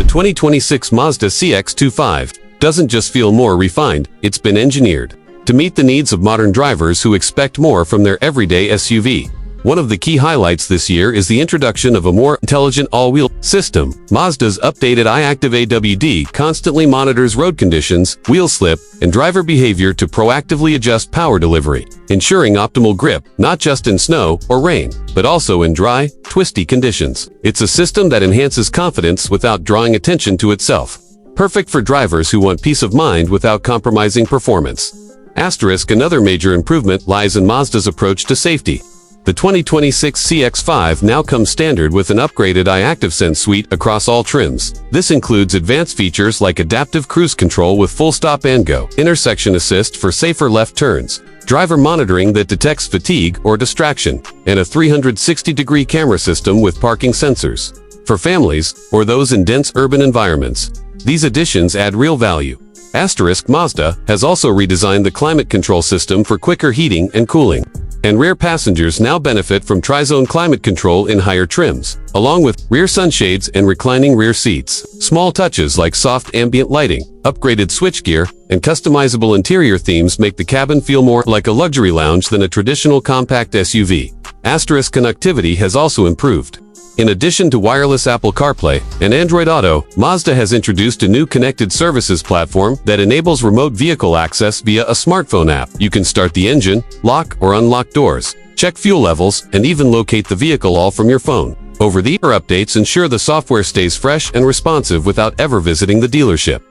2026 Mazda CX-5 doesn't just feel more refined, it's been engineered to meet the needs of modern drivers who expect more from their everyday SUV. One of the key highlights this year is the introduction of a more intelligent all-wheel system. Mazda's updated iActive AWD constantly monitors road conditions, wheel slip, and driver behavior to proactively adjust power delivery, ensuring optimal grip, not just in snow or rain, but also in dry, twisty conditions. It's a system that enhances confidence without drawing attention to itself. Perfect for drivers who want peace of mind without compromising performance. Another major improvement lies in Mazda's approach to safety. The 2026 CX-5 now comes standard with an upgraded iActive Sense suite across all trims. This includes advanced features like adaptive cruise control with full stop and go, intersection assist for safer left turns, driver monitoring that detects fatigue or distraction, and a 360-degree camera system with parking sensors. For families or those in dense urban environments, these additions add real value. Mazda has also redesigned the climate control system for quicker heating and cooling. And rear passengers now benefit from tri-zone climate control in higher trims, along with rear sunshades and reclining rear seats. Small touches like soft ambient lighting, upgraded switchgear, and customizable interior themes make the cabin feel more like a luxury lounge than a traditional compact SUV. Connectivity has also improved. In addition to wireless Apple CarPlay and Android Auto, Mazda has introduced a new connected services platform that enables remote vehicle access via a smartphone app. You can start the engine, lock or unlock doors, check fuel levels, and even locate the vehicle all from your phone. Over-the-air updates ensure the software stays fresh and responsive without ever visiting the dealership.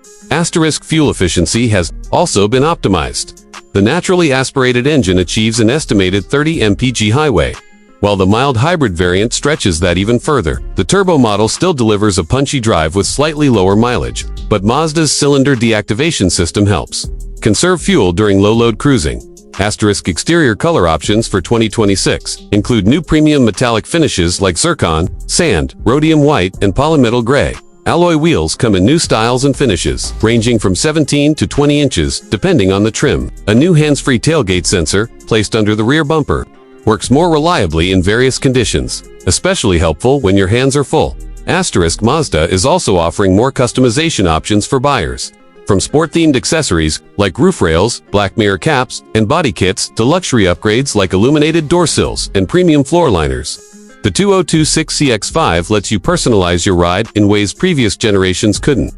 Fuel efficiency has also been optimized. The naturally aspirated engine achieves an estimated 30 mpg highway, while the mild hybrid variant stretches that even further. The turbo model still delivers a punchy drive with slightly lower mileage, but Mazda's cylinder deactivation system helps conserve fuel during low-load cruising. Exterior color options for 2026 include new premium metallic finishes like zircon, sand, rhodium white, and polymetal gray. Alloy wheels come in new styles and finishes, ranging from 17 to 20 inches, depending on the trim. A new hands-free tailgate sensor, placed under the rear bumper, works more reliably in various conditions, especially helpful when your hands are full. Mazda is also offering more customization options for buyers. From sport-themed accessories like roof rails, black mirror caps, and body kits to luxury upgrades like illuminated door sills and premium floor liners. The 2026 CX-5 lets you personalize your ride in ways previous generations couldn't.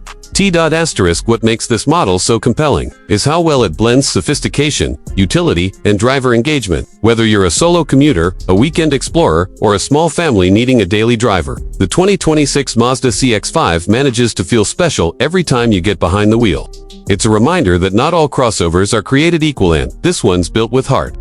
What makes this model so compelling is how well it blends sophistication, utility, and driver engagement. Whether you're a solo commuter, a weekend explorer, or a small family needing a daily driver, the 2026 Mazda CX-5 manages to feel special every time you get behind the wheel. It's a reminder that not all crossovers are created equal, and this one's built with heart.